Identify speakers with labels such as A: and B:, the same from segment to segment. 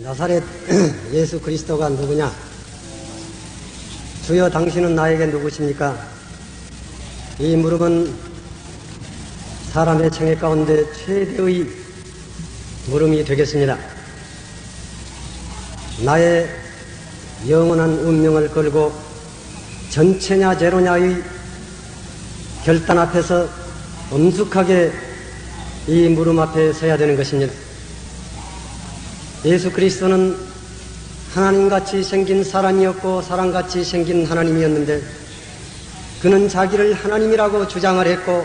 A: 나사렛 예수 그리스도가 누구냐? 주여 당신은 나에게 누구십니까? 이 물음은 사람의 청해 가운데 최대의 물음이 되겠습니다. 나의 영원한 운명을 걸고 전체냐 제로냐의 결단 앞에서 엄숙하게 이 물음 앞에 서야 되는 것입니다. 예수 그리스도는 하나님같이 생긴 사람이었고 사람같이 생긴 하나님이었는데 그는 자기를 하나님이라고 주장을 했고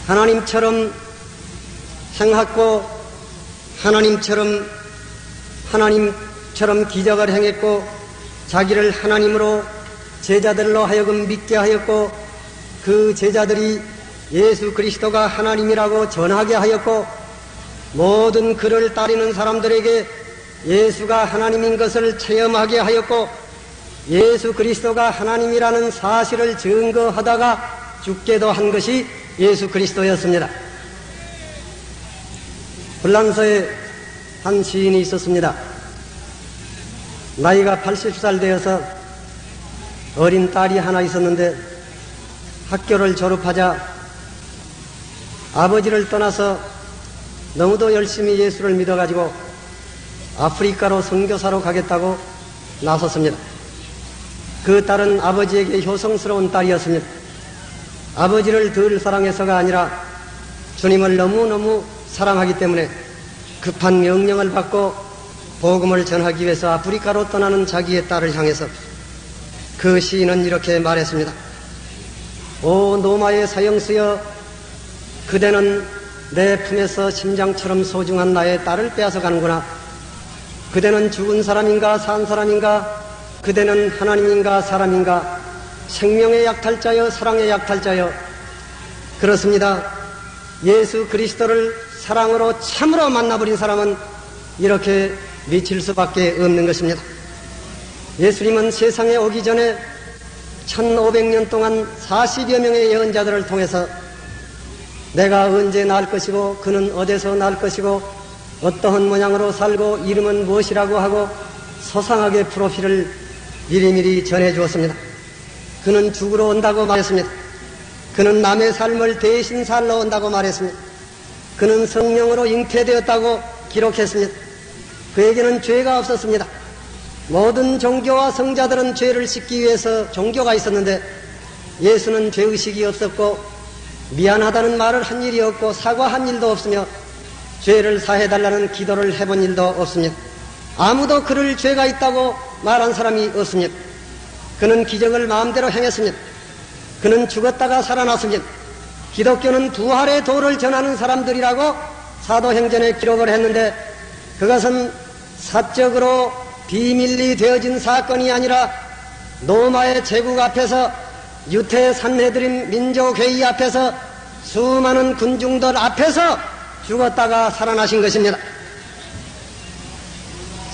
A: 하나님처럼 행했고 하나님처럼 기적을 행했고 자기를 하나님으로 제자들로 하여금 믿게 하였고 그 제자들이 예수 그리스도가 하나님이라고 전하게 하였고 모든 그를 따르는 사람들에게 예수가 하나님인 것을 체험하게 하였고 예수 그리스도가 하나님이라는 사실을 증거하다가 죽게도 한 것이 예수 그리스도였습니다. 불란서에 한 시인이 있었습니다. 나이가 80살 되어서 어린 딸이 하나 있었는데 학교를 졸업하자 아버지를 떠나서 너무도 열심히 예수를 믿어가지고 아프리카로 선교사로 가겠다고 나섰습니다. 그 딸은 아버지에게 효성스러운 딸이었습니다. 아버지를 덜 사랑해서가 아니라 주님을 너무너무 사랑하기 때문에 급한 명령을 받고 복음을 전하기 위해서 아프리카로 떠나는 자기의 딸을 향해서 그 시인은 이렇게 말했습니다. 오 노마의 사형수여, 그대는 내 품에서 심장처럼 소중한 나의 딸을 빼앗아 가는구나. 그대는 죽은 사람인가 산 사람인가? 그대는 하나님인가 사람인가? 생명의 약탈자여 사랑의 약탈자여. 그렇습니다. 예수 그리스도를 사랑으로 참으로 만나버린 사람은 이렇게 미칠 수밖에 없는 것입니다. 예수님은 세상에 오기 전에 1500년 동안 40여 명의 예언자들을 통해서 내가 언제 날 것이고 그는 어디서 날 것이고 어떠한 모양으로 살고 이름은 무엇이라고 하고 소상하게 프로필을 미리미리 전해주었습니다. 그는 죽으러 온다고 말했습니다. 그는 남의 삶을 대신 살러 온다고 말했습니다. 그는 성령으로 잉태되었다고 기록했습니다. 그에게는 죄가 없었습니다. 모든 종교와 성자들은 죄를 씻기 위해서 종교가 있었는데 예수는 죄의식이 없었고 미안하다는 말을 한 일이 없고 사과한 일도 없으며 죄를 사해달라는 기도를 해본 일도 없습니다. 아무도 그를 죄가 있다고 말한 사람이 없습니다. 그는 기적을 마음대로 행했습니다. 그는 죽었다가 살아났습니다. 기독교는 부활의 도를 전하는 사람들이라고 사도행전에 기록을 했는데 그것은 사적으로 비밀리 되어진 사건이 아니라 로마의 제국 앞에서 유태 산헤드린 민족회의 앞에서 수많은 군중들 앞에서 죽었다가 살아나신 것입니다.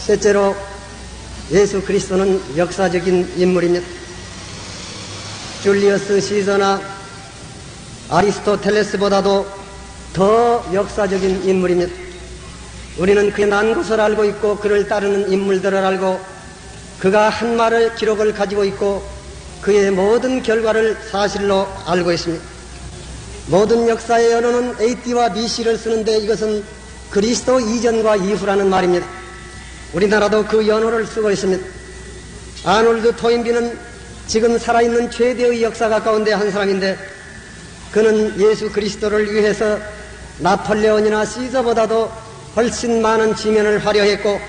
A: 셋째로 예수 그리스도는 역사적인 인물입니다. 줄리어스 시저나 아리스토텔레스보다도 더 역사적인 인물입니다. 우리는 그의 난 것을 알고 있고 그를 따르는 인물들을 알고 그가 한 말을 기록을 가지고 있고 그의 모든 결과를 사실로 알고 있습니다. 모든 역사의 언어는 AD와 BC를 쓰는데 이것은 그리스도 이전과 이후라는 말입니다. 우리나라도 그 언어를 쓰고 있습니다. 아놀드 토인비는 지금 살아있는 최대의 역사가 가운데 한 사람인데 그는 예수 그리스도를 위해서 나폴레온이나 시저보다도 훨씬 많은 지면을 화려했고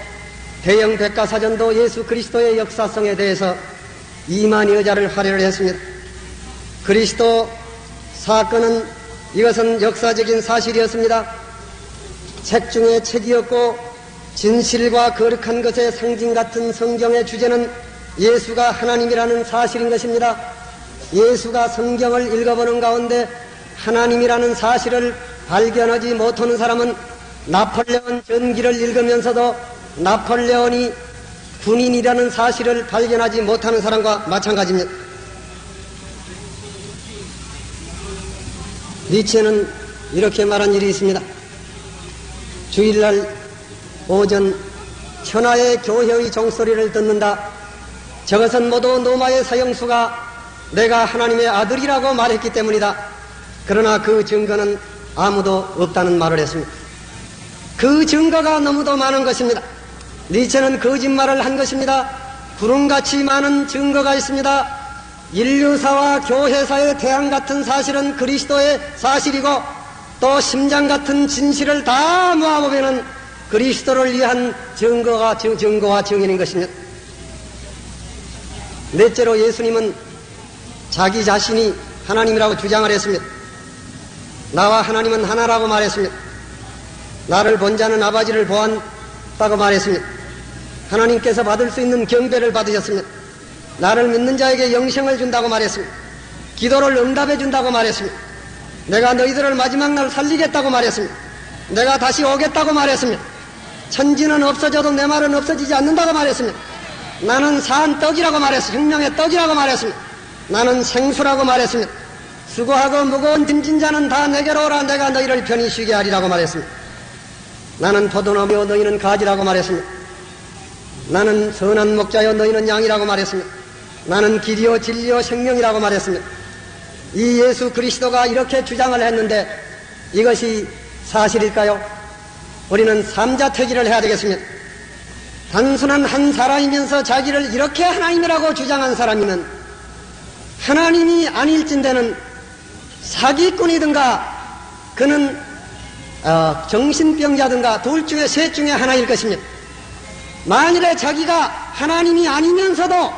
A: 대형 백과사전도 예수 그리스도의 역사성에 대해서 2만여 자를 할애를 했습니다. 그리스도 사건은 이것은 역사적인 사실이었습니다. 책 중에 책이었고 진실과 거룩한 것의 상징 같은 성경의 주제는 예수가 하나님이라는 사실인 것입니다. 예수가 성경을 읽어보는 가운데 하나님이라는 사실을 발견하지 못하는 사람은 나폴레온 전기를 읽으면서도 나폴레온이 군인이라는 사실을 발견하지 못하는 사람과 마찬가지입니다. 니체는 이렇게 말한 일이 있습니다. 주일날 오전 천하의 교회의 종소리를 듣는다. 저것은 모두 노마의 사형수가 내가 하나님의 아들이라고 말했기 때문이다. 그러나 그 증거는 아무도 없다는 말을 했습니다. 그 증거가 너무도 많은 것입니다. 니체는 거짓말을 한 것입니다. 구름같이 많은 증거가 있습니다. 인류사와 교회사의 태양 같은 사실은 그리스도의 사실이고 또 심장 같은 진실을 다 모아보면 그리스도를 위한 증거와 증인인 것입니다. 넷째로 예수님은 자기 자신이 하나님이라고 주장을 했습니다. 나와 하나님은 하나라고 말했습니다. 나를 본 자는 아버지를 보았다고 말했습니다. 하나님께서 받을 수 있는 경배를 받으셨습니다. 나를 믿는 자에게 영생을 준다고 말했습니다. 기도를 응답해 준다고 말했습니다. 내가 너희들을 마지막 날 살리겠다고 말했습니다. 내가 다시 오겠다고 말했습니다. 천지는 없어져도 내 말은 없어지지 않는다고 말했습니다. 나는 산 떡이라고 말했습니다. 생명의 떡이라고 말했습니다. 나는 생수라고 말했습니다. 수고하고 무거운 짐진 자는 다 내게로 오라. 내가 너희를 편히 쉬게 하리라고 말했습니다. 나는 포도나무여 너희는 가지라고 말했습니다. 나는 선한 목자여 너희는 양이라고 말했습니다. 나는 길이요 진리요 생명이라고 말했습니다. 이 예수 그리스도가 이렇게 주장을 했는데 이것이 사실일까요? 우리는 삼자퇴기를 해야 되겠습니다. 단순한 한 사람이면서 자기를 이렇게 하나님이라고 주장한 사람이면 하나님이 아닐진대는 사기꾼이든가 그는 정신병자든가 둘 중에 셋 중에 하나일 것입니다. 만일에 자기가 하나님이 아니면서도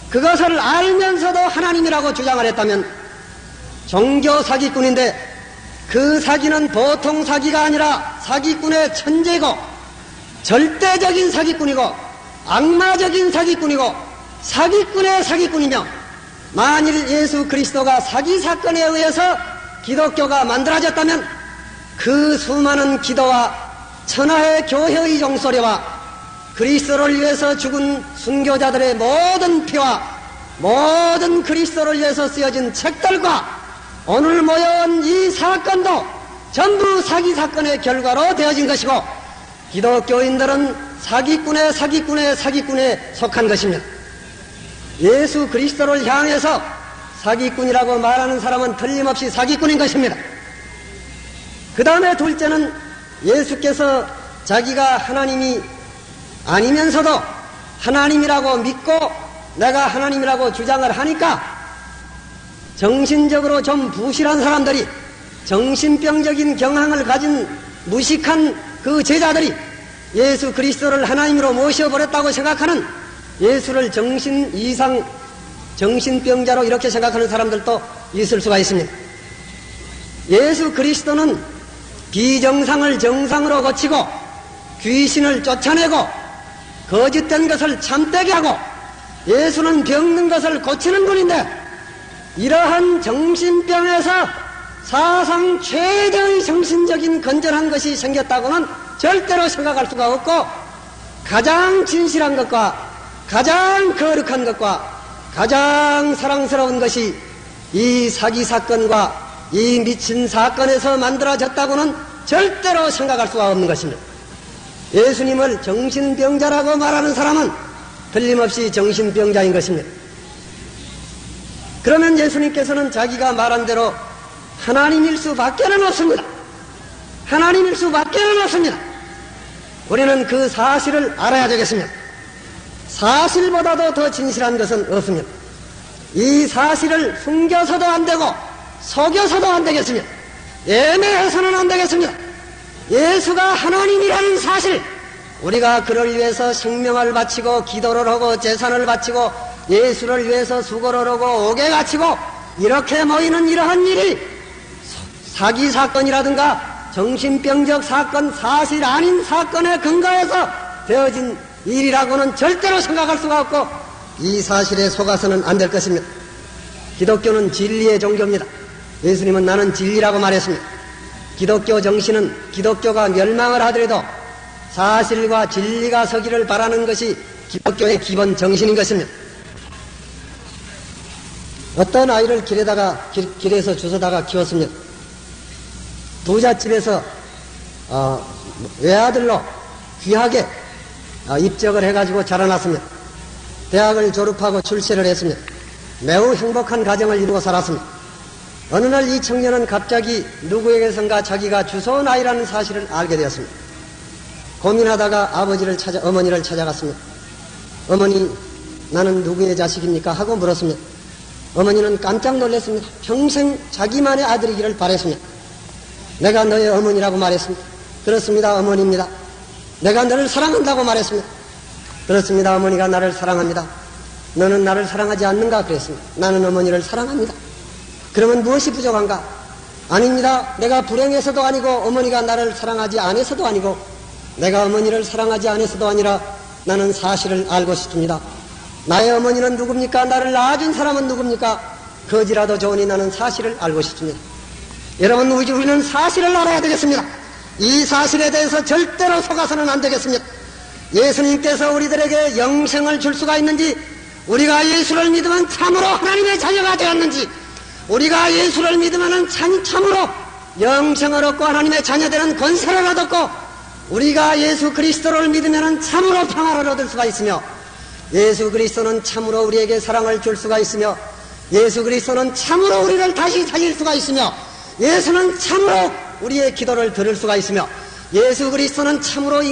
A: 그것을 알면서도 하나님이라고 주장을 했다면 종교 사기꾼인데 그 사기는 보통 사기가 아니라 사기꾼의 천재고 절대적인 사기꾼이고 악마적인 사기꾼이고 사기꾼의 사기꾼이며 만일 예수 그리스도가 사기 사건에 의해서 기독교가 만들어졌다면 그 수많은 기도와 천하의 교회의 종소리와 그리스도를 위해서 죽은 순교자들의 모든 피와 모든 그리스도를 위해서 쓰여진 책들과 오늘 모여온 이 사건도 전부 사기 사건의 결과로 되어진 것이고 기독교인들은 사기꾼에 속한 것입니다. 예수 그리스도를 향해서 사기꾼이라고 말하는 사람은 틀림없이 사기꾼인 것입니다. 그 다음에 둘째는 예수께서 자기가 하나님이 아니면서도 하나님이라고 믿고 내가 하나님이라고 주장을 하니까 정신적으로 좀 부실한 사람들이 정신병적인 경향을 가진 무식한 그 제자들이 예수 그리스도를 하나님으로 모셔버렸다고 생각하는 예수를 정신병자로 이렇게 생각하는 사람들도 있을 수가 있습니다. 예수 그리스도는 비정상을 정상으로 고치고 귀신을 쫓아내고 거짓된 것을 참되게 하고 예수는 병든 것을 고치는 분인데 이러한 정신병에서 사상 최대의 정신적인 건전한 것이 생겼다고는 절대로 생각할 수가 없고 가장 진실한 것과 가장 거룩한 것과 가장 사랑스러운 것이 이 사기 사건과 이 미친 사건에서 만들어졌다고는 절대로 생각할 수가 없는 것입니다. 예수님을 정신병자라고 말하는 사람은 틀림없이 정신병자인 것입니다. 그러면 예수님께서는 자기가 말한 대로 하나님일 수밖에는 없습니다. 하나님일 수밖에는 없습니다. 우리는 그 사실을 알아야 되겠습니다. 사실보다도 더 진실한 것은 없습니다. 이 사실을 숨겨서도 안 되고 속여서도 안 되겠습니다. 애매해서는 안 되겠습니다. 예수가 하나님이라는 사실, 우리가 그를 위해서 생명을 바치고 기도를 하고 제산을 바치고 예수를 위해서 수고를 하고 옥에 갇히고 이렇게 모이는 이러한 일이 사기 사건이라든가 정신병적 사건, 사실 아닌 사건에 근거해서 되어진 일이라고는 절대로 생각할 수가 없고 이 사실에 속아서는 안 될 것입니다. 기독교는 진리의 종교입니다. 예수님은 나는 진리라고 말했습니다. 기독교 정신은 기독교가 멸망을 하더라도 사실과 진리가 서기를 바라는 것이 기독교의 기본 정신인 것입니다. 어떤 아이를 길에서 주워다가 키웠습니다. 부잣집에서 외아들로 귀하게 입적을 해가지고 자라났습니다. 대학을 졸업하고 출세를 했습니다. 매우 행복한 가정을 이루고 살았습니다. 어느 날 이 청년은 갑자기 누구에게선가 자기가 주소온 아이라는 사실을 알게 되었습니다. 고민하다가 어머니를 찾아갔습니다. 어머니, 나는 누구의 자식입니까? 하고 물었습니다. 어머니는 깜짝 놀랐습니다. 평생 자기만의 아들이기를 바랬습니다. 내가 너의 어머니라고 말했습니다. 그렇습니다, 어머니입니다. 내가 너를 사랑한다고 말했습니다. 그렇습니다, 어머니가 나를 사랑합니다. 너는 나를 사랑하지 않는가? 그랬습니다. 나는 어머니를 사랑합니다. 그러면 무엇이 부족한가? 아닙니다. 내가 불행해서도 아니고 어머니가 나를 사랑하지 않아서도 아니고 내가 어머니를 사랑하지 않아서도 아니라 나는 사실을 알고 싶습니다. 나의 어머니는 누굽니까? 나를 낳아준 사람은 누굽니까? 거지라도 좋으니 나는 사실을 알고 싶습니다. 여러분, 우리는 사실을 알아야 되겠습니다. 이 사실에 대해서 절대로 속아서는 안 되겠습니다. 예수님께서 우리들에게 영생을 줄 수가 있는지, 우리가 예수를 믿으면 참으로 하나님의 자녀가 되었는지, 우리가 예수를 믿으면 참으로 영생을 얻고 하나님의 자녀되는 권세를 얻었고, 우리가 예수 그리스도를 믿으면 참으로 평화를 얻을 수가 있으며, 예수 그리스도는 참으로 우리에게 사랑을 줄 수가 있으며, 예수 그리스도는 참으로 우리를 다시 살릴 수가 있으며, 예수는 참으로 우리의 기도를 들을 수가 있으며, 예수 그리스도는 참으로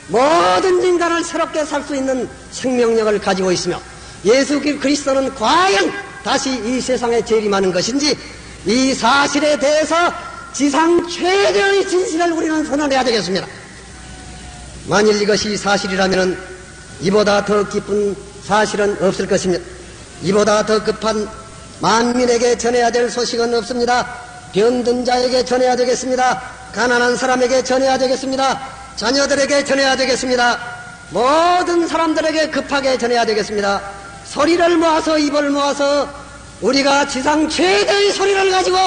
A: 모든 인간을 새롭게 살 수 있는 생명력을 가지고 있으며, 예수 그리스도는 과연 다시 이 세상에 재림하는 것인지, 이 사실에 대해서 지상 최대의 진실을 우리는 선언해야 되겠습니다. 만일 이것이 사실이라면 이보다 더 기쁜 사실은 없을 것입니다. 이보다 더 급한 만민에게 전해야 될 소식은 없습니다. 병든 자에게 전해야 되겠습니다. 가난한 사람에게 전해야 되겠습니다. 자녀들에게 전해야 되겠습니다. 모든 사람들에게 급하게 전해야 되겠습니다. 소리를 모아서, 입을 모아서 우리가 지상 최대의 소리를 가지고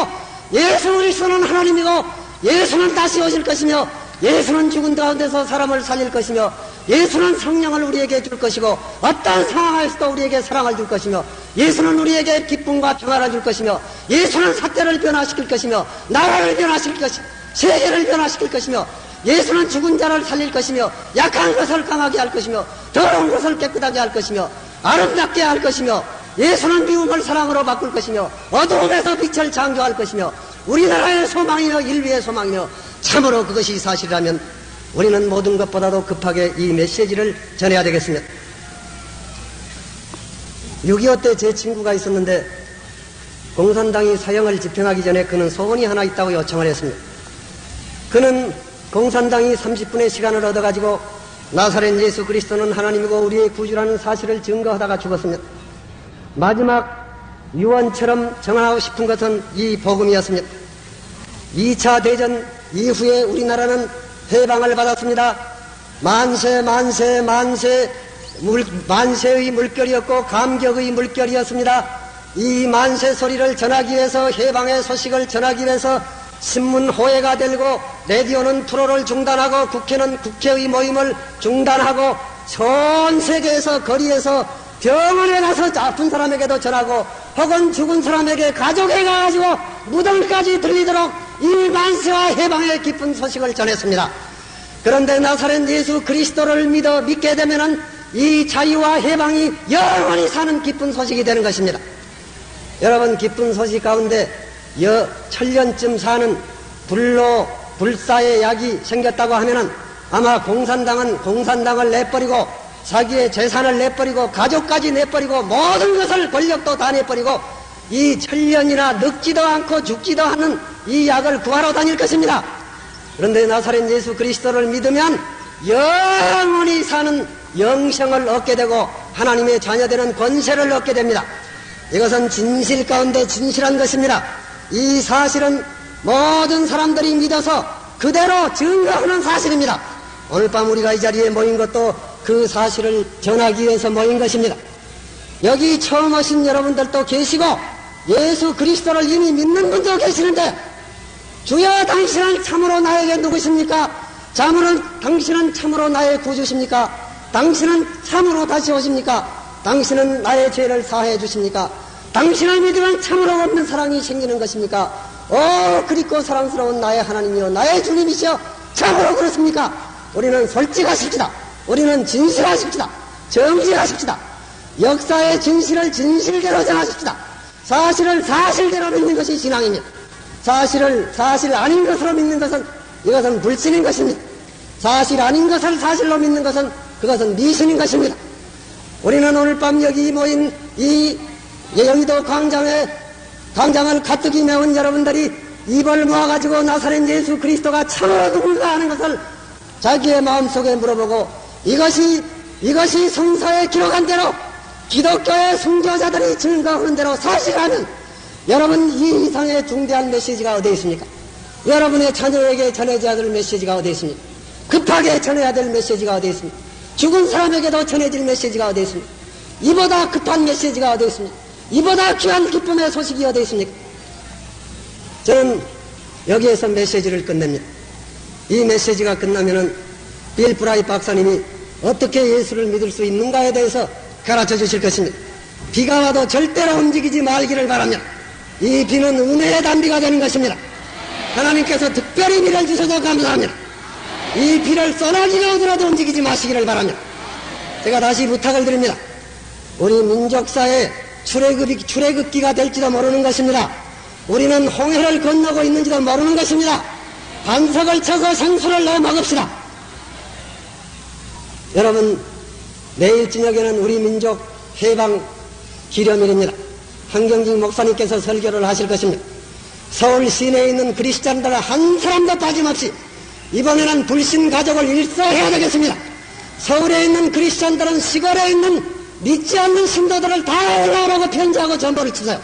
A: 예수 그리스도는 하나님이고, 예수는 다시 오실 것이며, 예수는 죽은 가운데서 사람을 살릴 것이며, 예수는 성령을 우리에게 줄 것이고, 어떤 상황에서도 우리에게 사랑을 줄 것이며, 예수는 우리에게 기쁨과 평화를 줄 것이며, 예수는 사태를 변화시킬 것이며, 나라를 변화시킬 것이며, 세계를 변화시킬 것이며, 예수는 죽은 자를 살릴 것이며, 약한 것을 강하게 할 것이며, 더러운 것을 깨끗하게 할 것이며, 아름답게 할 것이며, 예수는 미움을 사랑으로 바꿀 것이며, 어두움에서 빛을 창조할 것이며, 우리나라의 소망이며 인류의 소망이며, 참으로 그것이 사실이라면 우리는 모든 것보다도 급하게 이 메시지를 전해야 되겠습니다. 6.25 때 제 친구가 있었는데, 공산당이 사형을 집행하기 전에 그는 소원이 하나 있다고 요청을 했습니다. 그는 공산당이 30분의 시간을 얻어가지고 나사렛 예수 그리스도는 하나님이고 우리의 구주라는 사실을 증거하다가 죽었습니다. 마지막 유언처럼 정하고 싶은 것은 의 복음이었습니다. 2차 대전 이후에 우리나라는 해방을 받았습니다. 만세의 물결이었고 감격의 물결이었습니다. 이 만세 소리를 전하기 위해서, 해방의 소식을 전하기 위해서 신문 호해가 들고, 라디오는 프로를 중단하고, 국회는 국회의 모임을 중단하고, 전 세계에서 거리에서 병원에 가서 아픈 사람에게도 전하고, 혹은 죽은 사람에게 가족에 가가지고 무덤까지 들리도록 이 만세와 해방의 기쁜 소식을 전했습니다. 그런데 나사렛 예수 그리스도를 믿게 되면은 이 자유와 해방이 영원히 사는 기쁜 소식이 되는 것입니다. 여러분, 기쁜 소식 가운데 1000년쯤 사는 불사의 약이 생겼다고 하면은 아마 공산당을 내버리고, 자기의 재산을 내버리고, 가족까지 내버리고, 모든 것을, 권력도 다 내버리고, 이 1000년이나 늙지도 않고 죽지도 않는 이 약을 구하러 다닐 것입니다. 그런데 나사렛 예수 그리스도를 믿으면 영원히 사는 영생을 얻게 되고, 하나님의 자녀되는 권세를 얻게 됩니다. 이것은 진실 가운데 진실한 것입니다. 이 사실은 모든 사람들이 믿어서 그대로 증거하는 사실입니다. 오늘 밤 우리가 이 자리에 모인 것도 그 사실을 전하기 위해서 모인 것입니다. 여기 처음 오신 여러분들도 계시고, 예수 그리스도를 이미 믿는 분도 계시는데, 주여 당신은 참으로 나에게 누구십니까? 당신은 참으로 나의 구주십니까? 당신은 참으로 다시 오십니까? 당신은 나의 죄를 사하여 주십니까? 당신을 믿으면 참으로 없는 사랑이 생기는 것입니까? 그리고 사랑스러운 나의 하나님이여, 나의 주님이시여, 참으로 그렇습니까? 우리는 솔직하십시다. 우리는 진실하십시다. 정직하십시다. 역사의 진실을 진실대로 전하십시다. 사실을 사실대로 믿는 것이 신앙입니다. 사실 아닌 것으로 믿는 것은 이것은 불신인 것입니다. 사실 아닌 것을 사실로 믿는 것은 그것은 미신인 것입니다. 우리는 오늘 밤 여기 모인 이 여의도 광장을 가뜩이 메운 여러분들이 입을 모아가지고 나사렛 예수 그리스도가 참으로 누군가 하는 것을 자기의 마음속에 물어보고 이것이 성서에 기록한 대로 기독교의 순교자들이 증거하는 대로 사실하면 여러분 이 이상의 중대한 메시지가 어디 있습니까? 여러분의 자녀에게 전해져야 될 메시지가 어디 있습니까? 급하게 전해야 될 메시지가 어디 있습니까? 죽은 사람에게도 전해질 메시지가 어디 있습니까? 이보다 급한 메시지가 어디 있습니까? 이보다 귀한 기쁨의 소식이 어디 있습니까? 저는 여기에서 메시지를 끝냅니다. 이 메시지가 끝나면은 빌 브라이 박사님이 어떻게 예수를 믿을 수 있는가에 대해서 가르쳐 주실 것입니다. 비가 와도 절대로 움직이지 말기를 바랍니다. 이 비는 은혜의 단비가 되는 것입니다. 하나님께서 특별히 비를 주셔서 감사합니다. 이 비를 쏘나기가 오더라도 움직이지 마시기를 바랍니다. 제가 다시 부탁을 드립니다. 우리 민족사의 출애굽기가 될지도 모르는 것입니다. 우리는 홍해를 건너고 있는지도 모르는 것입니다. 반석을 쳐서 생수를 넣어 먹읍시다. 여러분, 내일 저녁에는 우리 민족 해방 기념일입니다. 한경직 목사님께서 설교를 하실 것입니다. 서울 시내에 있는 그리스찬들 한 사람도 빠짐없이 이번에는 불신 가족을 일소해야 되겠습니다. 서울에 있는 그리스찬들은 시골에 있는 믿지 않는 신도들을 다 올라오라고 편지하고 전보를 주세요.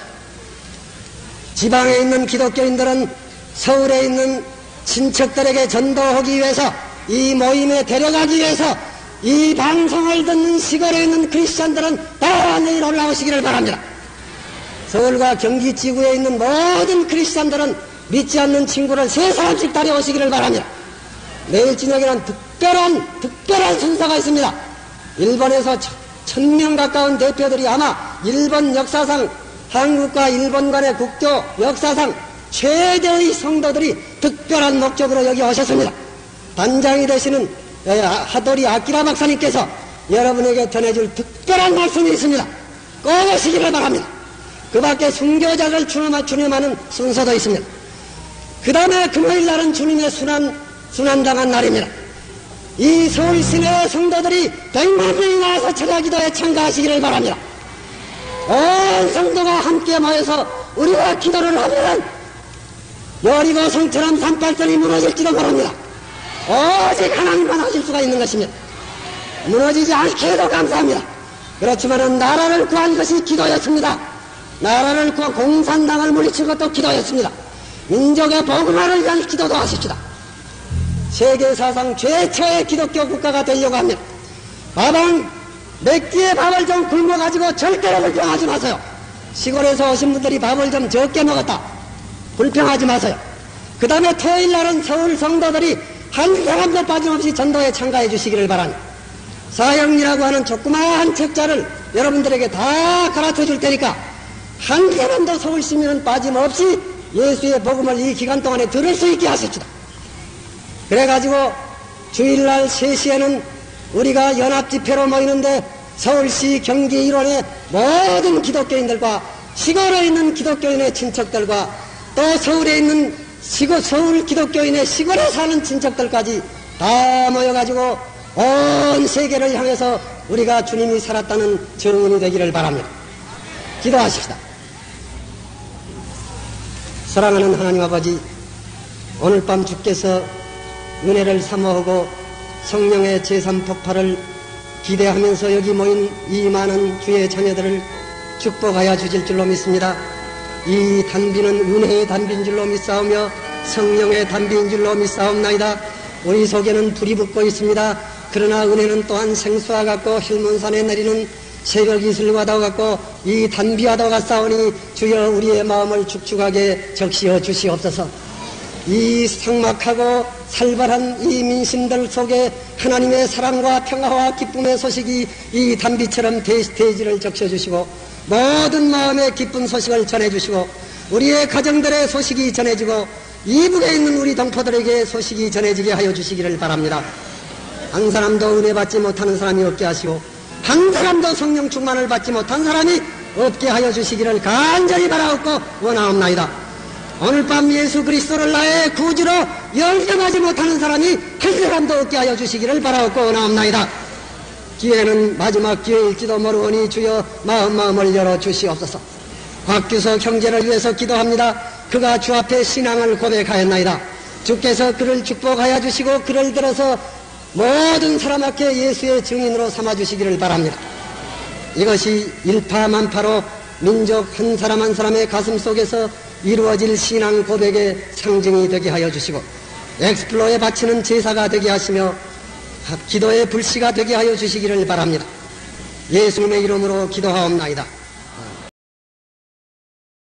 A: 지방에 있는 기독교인들은 서울에 있는 친척들에게 전도하기 위해서 이 모임에 데려가기 위해서 이 방송을 듣는 시골에 있는 크리스찬들은 다 내일 올라오시기를 바랍니다. 서울과 경기 지구에 있는 모든 크리스찬들은 믿지 않는 친구를 3사람씩 따라오시기를 바랍니다. 내일 저녁에는 특별한 순서가 있습니다. 일본에서 1000명 가까운 대표들이 아마 일본 역사상 한국과 일본 간의 국교 역사상 최대의 성도들이 특별한 목적으로 여기 오셨습니다. 단장이 되시는 하도리 아키라 박사님께서 여러분에게 전해줄 특별한 말씀이 있습니다. 꼭 오시기를 바랍니다. 그 밖에 순교자를 주님하는 순서도 있습니다. 그 다음에 금요일 날은 주님의 순환당한 날입니다. 이 서울 시내 성도들이 100만 명이 나와서 철야기도에 참가하시기를 바랍니다. 온 성도가 함께 모여서 우리가 기도를 하면 여리고 성처럼 산발선이 무너질지도 모릅니다. 오직 하나님만 하실 수가 있는 것입니다. 무너지지 않게 해도 감사합니다. 그렇지만은 나라를 구한 것이 기도였습니다. 나라를 구한 공산당을 물리친 것도 기도였습니다. 민족의 복음화를 위한 기도도 하십시다. 세계사상 최초의 기독교 국가가 되려고 합니다. 몇 끼의 밥을 좀 굶어가지고 절대로 불평하지 마세요. 시골에서 오신 분들이 밥을 좀 적게 먹었다. 불평하지 마세요. 그 다음에 토요일 날은 서울 성도들이 한 사람도 빠짐없이 전도에 참가해 주시기를 바랍니다. 사형이라고 하는 조그마한 책자를 여러분들에게 다 가르쳐 줄 테니까 한 사람도 서울 시민은 빠짐없이 예수의 복음을 이 기간 동안에 들을 수 있게 하십시다. 그래가지고 주일날 3시에는 우리가 연합집회로 모이는데 서울시 경기 일원의 모든 기독교인들과 시골에 있는 기독교인의 친척들과 또 서울에 있는 서울 기독교인의 시골에 사는 친척들까지 다 모여가지고 온 세계를 향해서 우리가 주님이 살았다는 증언이 되기를 바랍니다. 기도하십시다. 사랑하는 하나님 아버지, 오늘 밤 주께서 은혜를 사모하고 성령의 제3폭발을 기대하면서 여기 모인 이 많은 주의 자녀들을 축복하여 주실 줄로 믿습니다. 이 단비는 은혜의 단비인 줄로 믿사오며 성령의 단비인 줄로 믿사옵나이다. 우리 속에는 불이 붙고 있습니다. 그러나 은혜는 또한 생수와 같고 힐문산에 내리는 새벽 이슬과도 같고 이 단비와도 같사오니 주여 우리의 마음을 축축하게 적시어 주시옵소서. 이 삭막하고 살벌한 이 민심들 속에 하나님의 사랑과 평화와 기쁨의 소식이 이 단비처럼 대지를 적셔주시고 모든 마음의 기쁜 소식을 전해주시고 우리의 가정들의 소식이 전해지고 이북에 있는 우리 동포들에게 소식이 전해지게 하여 주시기를 바랍니다. 한 사람도 은혜 받지 못하는 사람이 없게 하시고 한 사람도 성령 충만을 받지 못한 사람이 없게 하여 주시기를 간절히 바라옵고 원하옵나이다. 오늘 밤 예수 그리스도를 나의 구주로 영접하지 못하는 사람이 한 사람도 없게 하여 주시기를 바라옵고 원하옵나이다. 기회는 마지막 기회일지도 모르오니 주여 마음을 열어 주시옵소서. 곽규석 형제를 위해서 기도합니다. 그가 주 앞에 신앙을 고백하였나이다. 주께서 그를 축복하여 주시고 그를 들어서 모든 사람 앞에 예수의 증인으로 삼아주시기를 바랍니다. 이것이 일파만파로 민족 한 사람 한 사람의 가슴 속에서 이루어질 신앙 고백의 상징이 되게 하여 주시고 엑스플로에 바치는 제사가 되게 하시며 기도의 불씨가 되게 하여 주시기를 바랍니다. 예수님의 이름으로 기도하옵나이다.